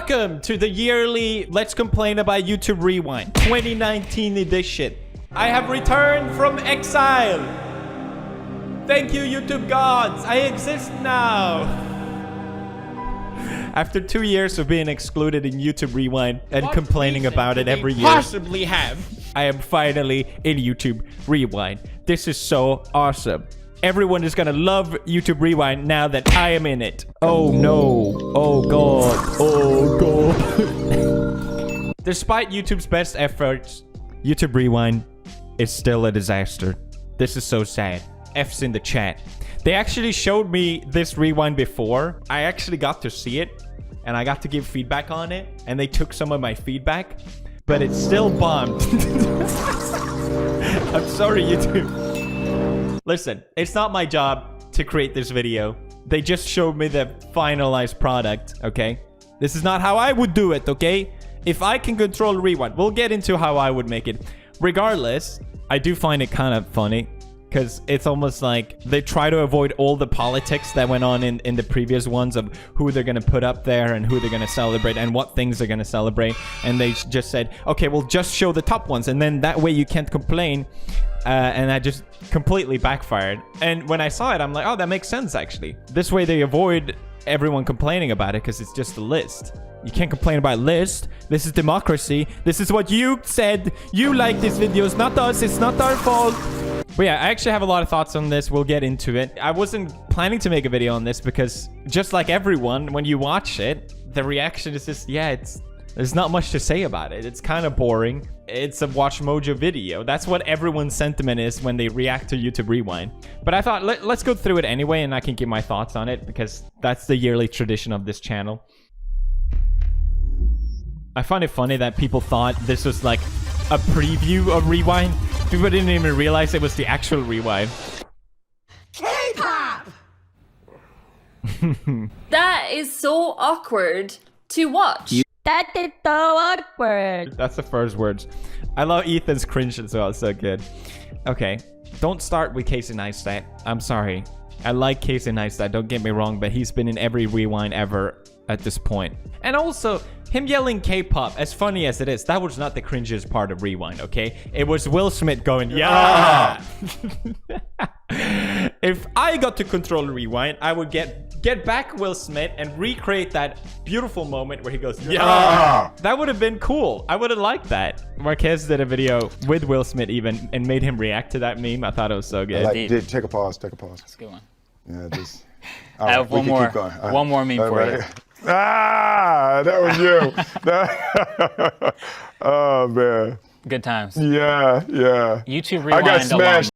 Welcome to the yearly Let's Complain About YouTube Rewind 2019 edition. I have returned from exile. Thank you, YouTube gods. I exist now. After 2 years of being excluded in YouTube Rewind and What complaining reason about could it they every year, possibly have? I am finally in YouTube Rewind. This is so awesome. Everyone is gonna love YouTube Rewind now that I am in it. Oh no. Oh god. Oh god. Despite YouTube's best efforts, YouTube Rewind is still a disaster. This is so sad. F's in the chat. They actually showed me this rewind before. I actually got to see it and I got to give feedback on it, and they took some of my feedback, but it's still bombed. I'm sorry, YouTube. Listen, it's not my job to create this video. They just showed me the finalized product, okay? This is not how I would do it, okay? If I can control rewind, we'll get into how I would make it. Regardless, I do find it kind of funny because it's almost like they try to avoid all the politics that went on in the previous ones of who they're going to put up there and who they're going to celebrate and what things they're going to celebrate. And they just said, okay, we'll just show the top ones. And then that way you can't complain. And that just completely backfired. And when I saw it, I'm like, oh, that makes sense, actually. This way they avoid everyone complaining about it because it's just a list. You can't complain about list. This is democracy. This is what you said. You like this video. It's not us. It's not our fault. But yeah, I actually have a lot of thoughts on this. We'll get into it. I wasn't planning to make a video on this because just like everyone, when you watch it, the reaction is just, yeah, there's not much to say about it. It's kind of boring. It's a Watch Mojo video. That's what everyone's sentiment is when they react to YouTube Rewind. But I thought, let's go through it anyway, and I can give my thoughts on it because that's the yearly tradition of this channel. I find it funny that people thought this was like a preview of Rewind. People didn't even realize it was the actual Rewind. K-pop! That is so awkward to watch. That is so awkward. That's the first words. I love Ethan's cringe as well. It's so good. Okay. Don't start with Casey Neistat. I'm sorry. I like Casey Neistat, don't get me wrong, but he's been in every Rewind ever at this point. And also, him yelling K-pop, as funny as it is, that was not the cringiest part of Rewind, okay? It was Will Smith going, yeah! If I got to control Rewind, I would get back Will Smith and recreate that beautiful moment where he goes, yeah! That would have been cool. I would have liked that. Marquez did a video with Will Smith even and made him react to that meme. I thought it was so good. Take a pause. Take a pause. That's a good one. Yeah, just. I have one more. One more meme for you. Ah, that was you. Oh man. Good times. Yeah, yeah. YouTube I got Rewind smashed.